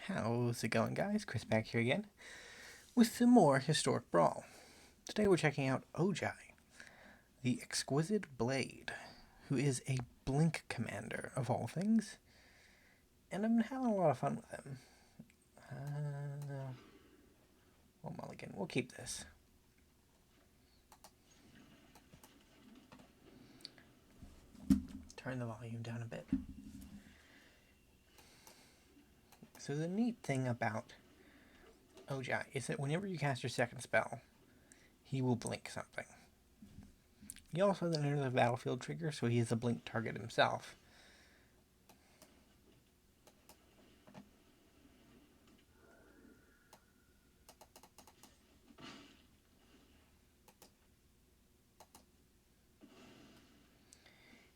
How's it going, guys? Chris back here again with some more historic Brawl. Today we're checking out Ojai, the Exquisite Blade, who is a Blink commander of all things, and I'm having a lot of fun with him. Well, mulligan, we'll keep this. Turn the volume down a bit. So the neat thing about Ojai is that whenever you cast your second spell, he will blink something. He also then enters the battlefield trigger, so he is a blink target himself.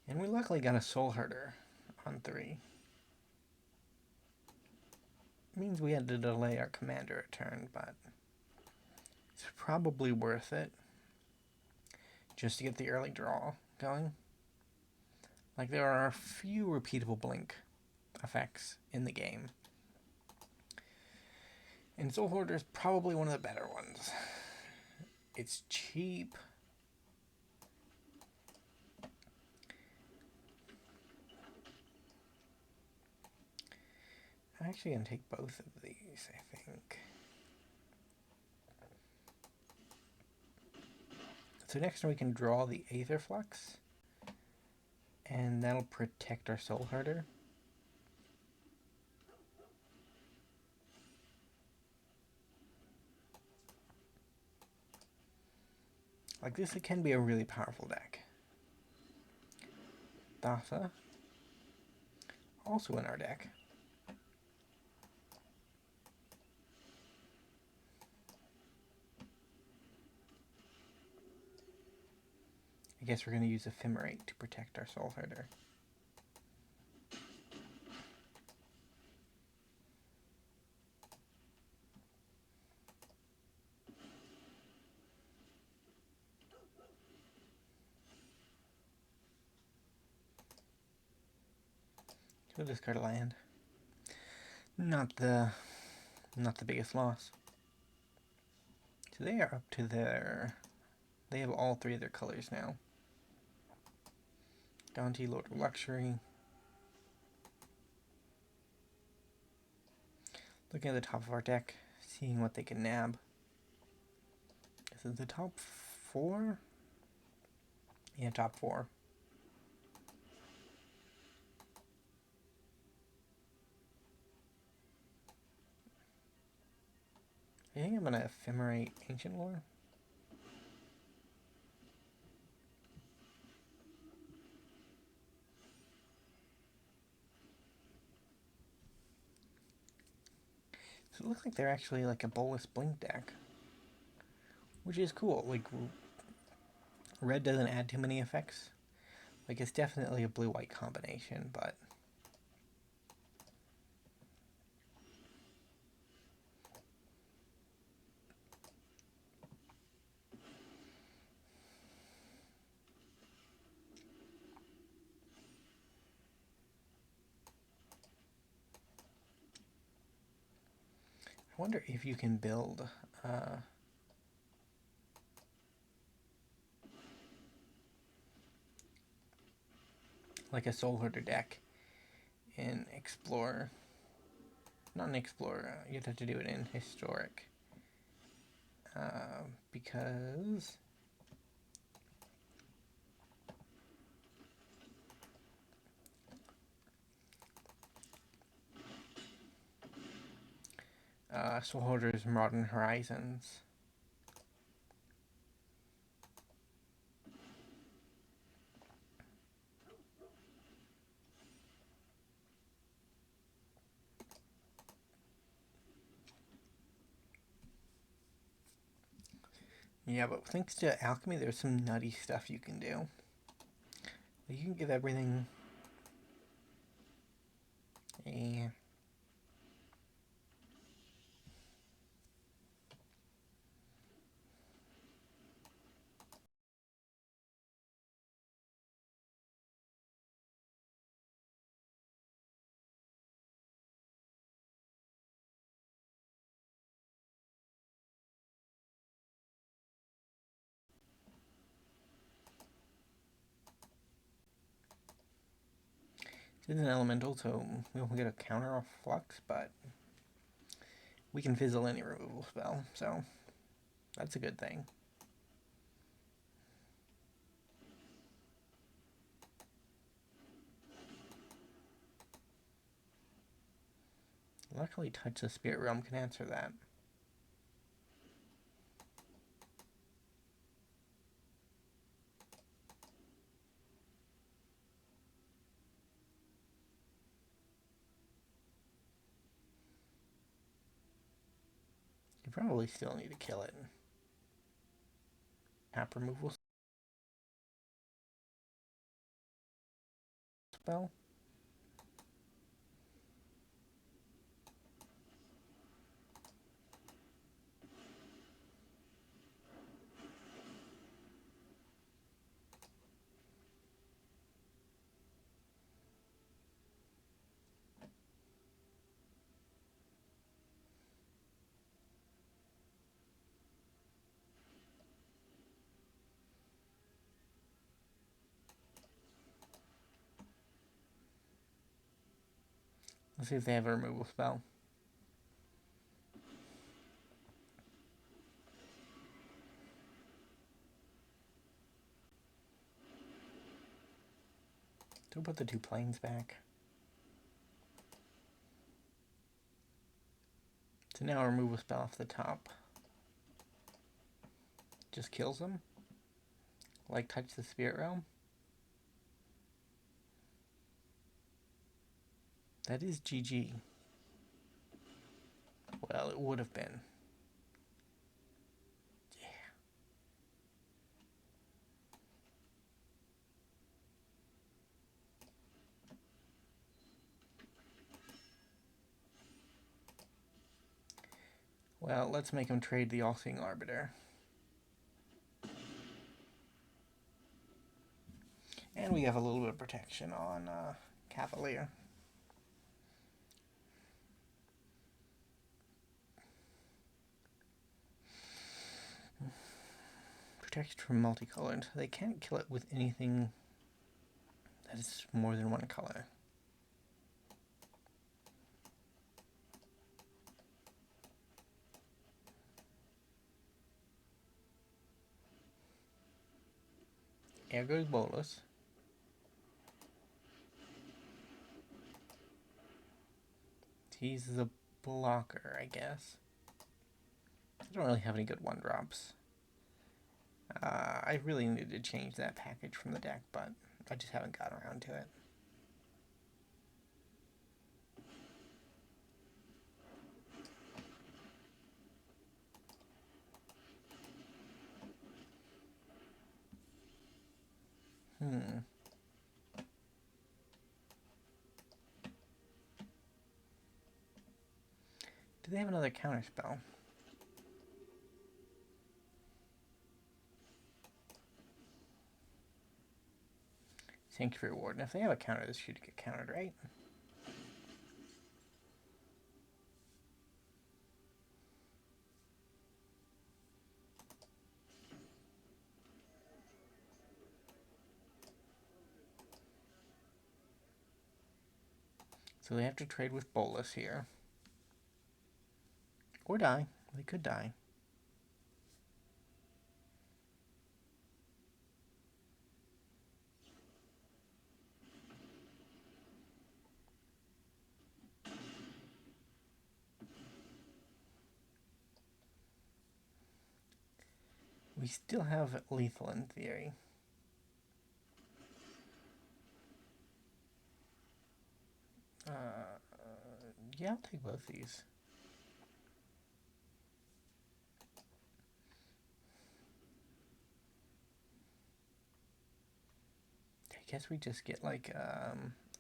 And we luckily got a Soul Herder on 3. Means we had to delay our commander a turn, but it's probably worth it just to get the early draw going. Like, there are a few repeatable blink effects in the game, and Soul Hoarder is probably one of the better ones. It's cheap. I'm actually going to take both of these, I think. So next we can draw the Aether Flux, and that'll protect our Soul Herder. Like this, it can be a really powerful deck. Thassa, also in our deck. I guess we're going to use Ephemerate to protect our Soul Herder. We'll discard a land. Not the biggest loss. So they are up to their... They have all 3 of their colors now. Dante, Lord of Luxury. Looking at the top of our deck, seeing what they can nab. This is the top 4? Yeah, top 4. I think I'm going to Ephemerate Ancient Lore. So it looks like they're actually like a Bolus Blink deck, which is cool. Like, red doesn't add too many effects. Like, it's definitely a blue-white combination, but... I wonder if you can build like a Soul Herder deck in Explorer. Not in Explorer, you'd have to do it in Historic. Because Soul Herder's Modern Horizons. Yeah, but thanks to Alchemy, there's some nutty stuff you can do. You can give everything a It's an elemental, so we won't get a counter off Flux, but we can fizzle any removal spell, so that's a good thing. Luckily, Touch the Spirit Realm can answer that. You probably still need to kill it. Tap removal spell. Let's see if they have a removal spell. So put the 2 planes back. So now remove a spell off the top. Just kills them. Like Touch the Spirit Realm. That is GG. Well, it would have been. Yeah. Well, let's make him trade the All-Seeing Arbiter. And we have a little bit of protection on Cavalier. Protection from multicolored. They can't kill it with anything that is more than one color. Here goes Bolus. He's the blocker, I guess. I don't really have any good 1-drops. I really needed to change that package from the deck, but I just haven't gotten around to it. Do they have another counter spell? Sanctuary Warden. If they have a counter, this should get countered, right? So they have to trade with Bolus here. Or die. They could die. We still have lethal in theory. Yeah, I'll take both these. I guess we just get like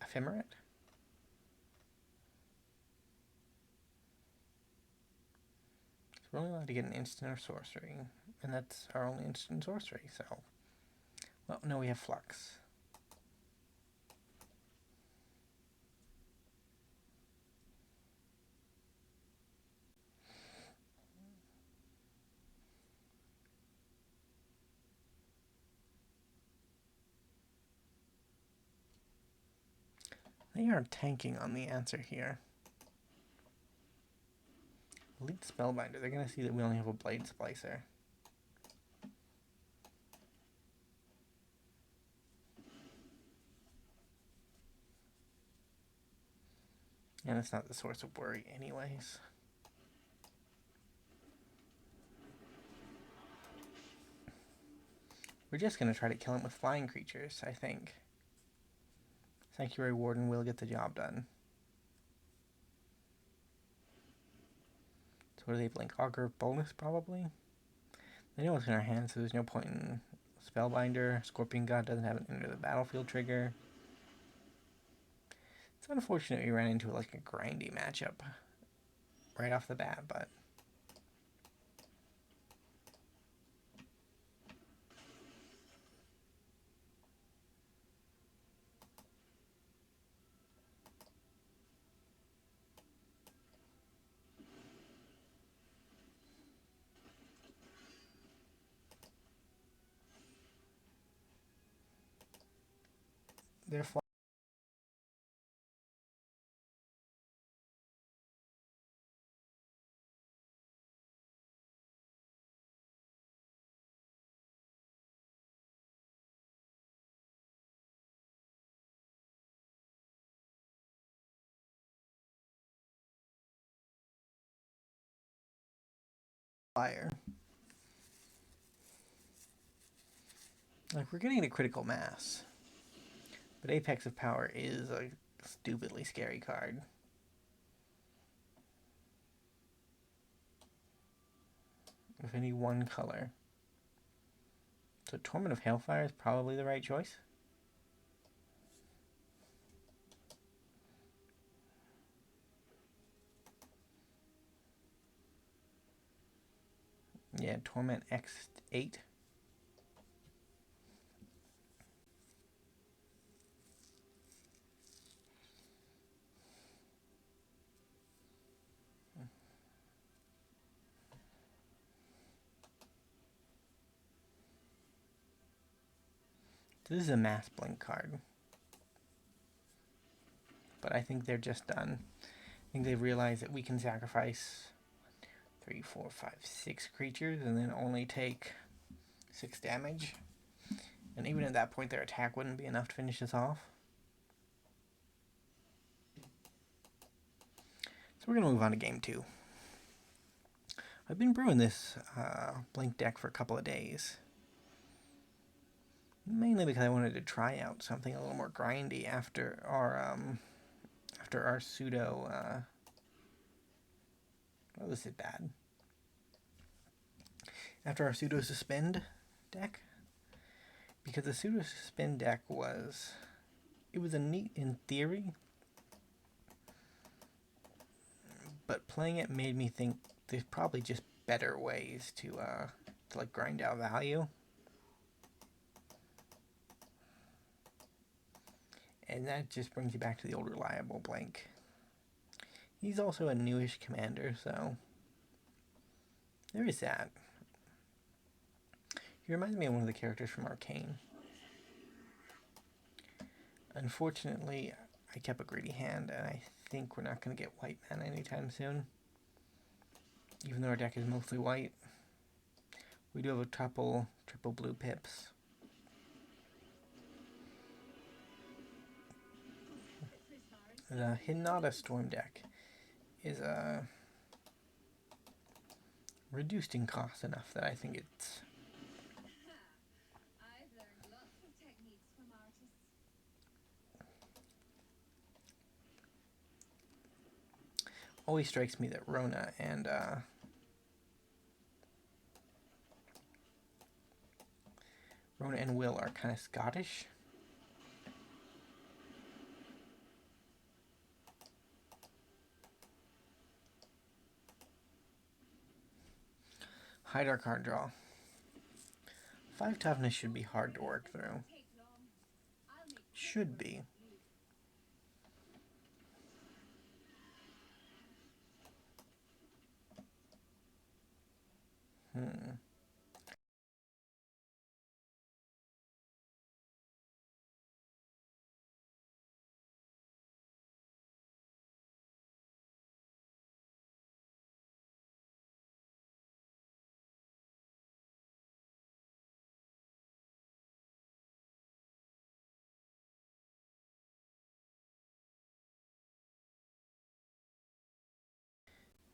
Ephemerate. We're only allowed to get an instant or sorcery, and that's our only instant sorcery, so... Well, no, we have Flux. They are tanking on the answer here. Elite Spellbinder. They're going to see that we only have a Blade Splicer. And it's not the source of worry anyways. We're just going to try to kill him with flying creatures, I think. Sanctuary Warden will get the job done. So what do they blink? Augur bonus, probably? They know what's in our hands, so there's no point in Spellbinder. Scorpion God doesn't have an enter the battlefield trigger. It's unfortunate we ran into like a grindy matchup right off the bat, but they're fire. Like, we're getting to critical mass. But Apex of Power is a stupidly scary card. With any one color. So Torment of Hailfire is probably the right choice. Yeah, Torment X8. This is a mass blink card. But I think they're just done. I think they've realized that we can sacrifice 3, 4, 5, 6 creatures and then only take 6 damage. And even at that point, their attack wouldn't be enough to finish us off. So we're going to move on to game 2. I've been brewing this blink deck for a couple of days. Mainly because I wanted to try out something a little more grindy after our pseudo. What was it bad? After our pseudo suspend deck, because the pseudo suspend deck was a neat in theory, but playing it made me think there's probably just better ways to like grind out value. And that just brings you back to the old reliable blink. He's also a newish commander, so there is that. He reminds me of one of the characters from Arcane. Unfortunately, I kept a greedy hand, and I think we're not going to get white mana anytime soon. Even though our deck is mostly white. We do have a triple blue pips. The Hinata Storm deck is reduced in cost enough that I think it's always strikes me that Rona and Will are kind of Scottish. Hide our card draw. 5 toughness should be hard to work through. Should be.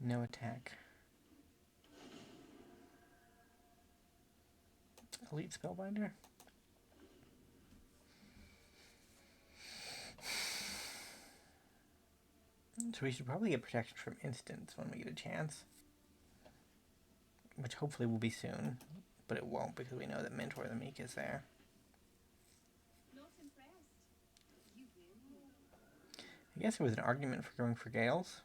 No attack. Elite Spellbinder. So we should probably get protection from instants when we get a chance. Which hopefully will be soon. But it won't because we know that Mentor the Meek is there. I guess there was an argument for going for Gales.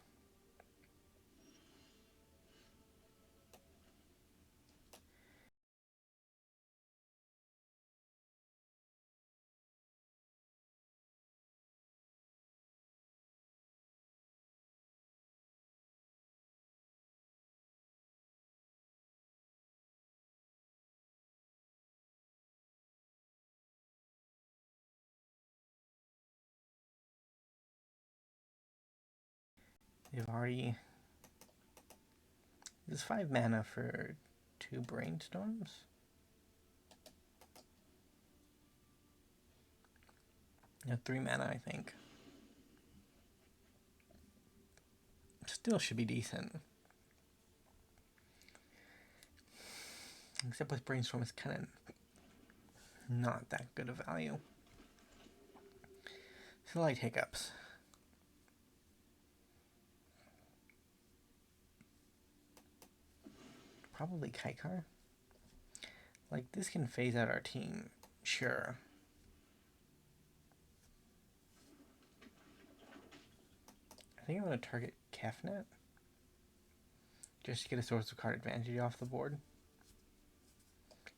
They've already... There's 5 mana for 2 Brainstorms. No, 3 mana, I think. Still should be decent. Except with Brainstorm, it's kind of not that good of value. Slight hiccups. Probably Kaikar. Like, this can phase out our team, sure. I think I'm going to target Kefnet. Just to get a source of card advantage off the board.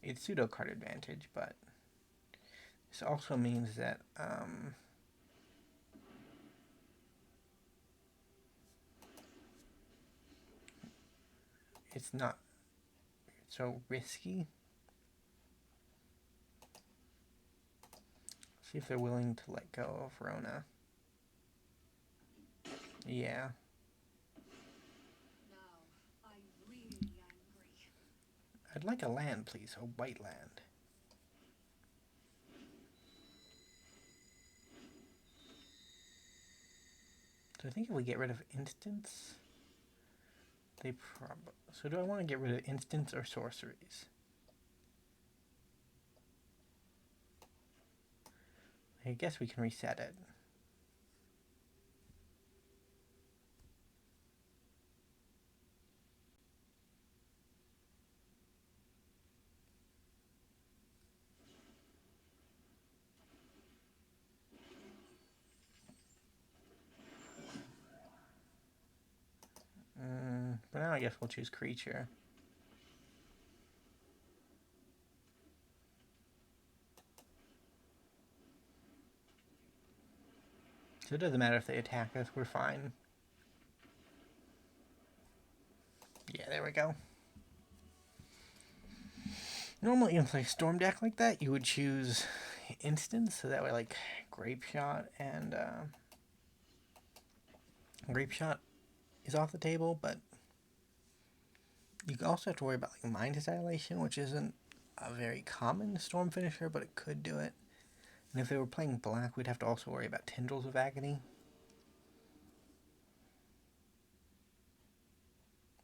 It's pseudo card advantage, but this also means that it's not so risky. See if they're willing to let go of Rona. Yeah. I'd like a land, please. A white land. So I think if we get rid of instants, they probably... So do I want to get rid of instants or sorceries? I guess we can reset it. But now I guess we'll choose creature. So it doesn't matter if they attack us, we're fine. Yeah, there we go. Normally in a Storm deck like that, you would choose instants, so that way like Grape Shot and Grape Shot is off the table, but you also have to worry about like Mind Annihilation, which isn't a very common Storm finisher, but it could do it. And if they were playing black, we'd have to also worry about Tendrils of Agony.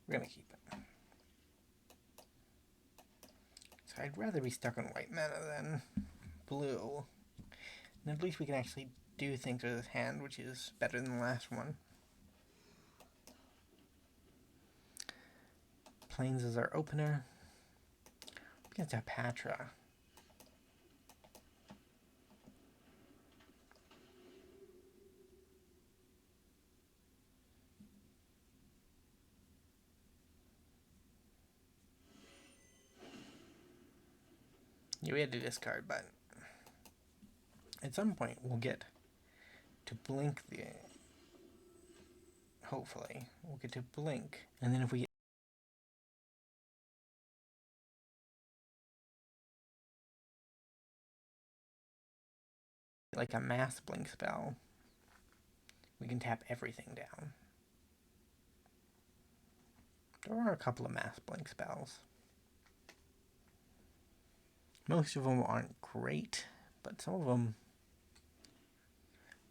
We're gonna keep it. So I'd rather be stuck on white mana than blue. And at least we can actually do things with this hand, which is better than the last one. Plains is our opener. Against Patra. Yeah, we had to discard, but at some point we'll get to blink the... Hopefully. We'll get to blink. And then if we get like a mass blink spell, we can tap everything down. There are a couple of mass blink spells. Most of them aren't great, but some of them,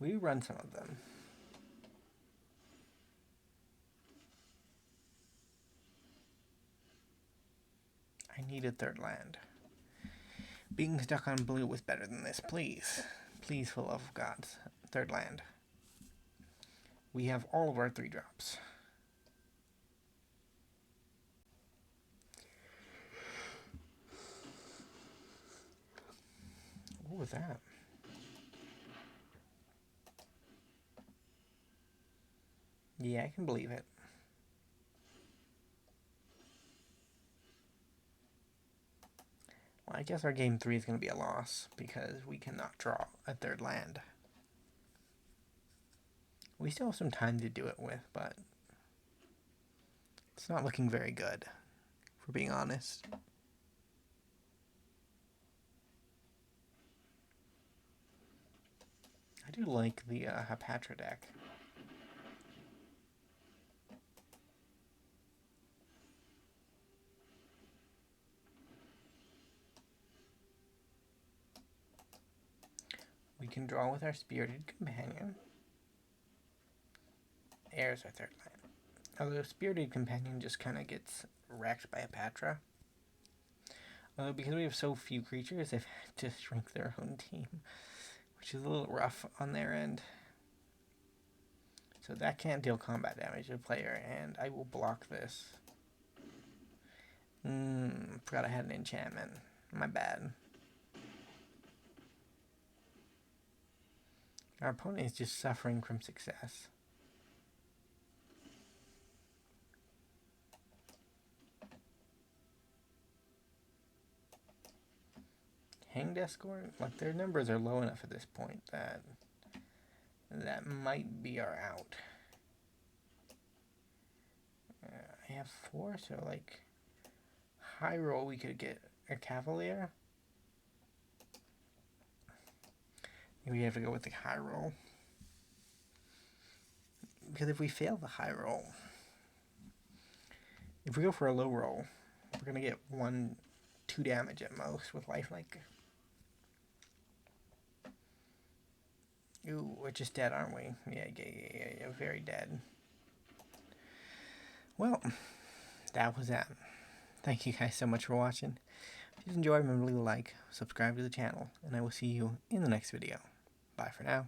we run some of them. need a third land. Being stuck on blue was better than this, please. Please, for the love of God. Third land. We have all of our 3-drops. What was that? Yeah, I can believe it. Well, I guess our game 3 is going to be a loss because we cannot draw a third land. We still have some time to do it with, but it's not looking very good, if we're being honest. I do like the Hapatra deck. We can draw with our Spirited Companion. Air's our third land. Although Spirited Companion just kind of gets wrecked by Hapatra. Although because we have so few creatures, they've had to shrink their own team, which is a little rough on their end. So that can't deal combat damage to the player, and I will block this. Forgot I had an enchantment. My bad. Our opponent is just suffering from success. Hanged Escort? Like, their numbers are low enough at this point that that might be our out. I have 4, so like high roll we could get a Cavalier. We have to go with the high roll. Because if we fail the high roll, if we go for a low roll, we're going to get 1-2 damage at most with lifelink. Ooh, we're just dead, aren't we? Yeah, very dead. Well, that was that. Thank you guys so much for watching. If you enjoyed, remember to leave a like, subscribe to the channel, and I will see you in the next video. Bye for now.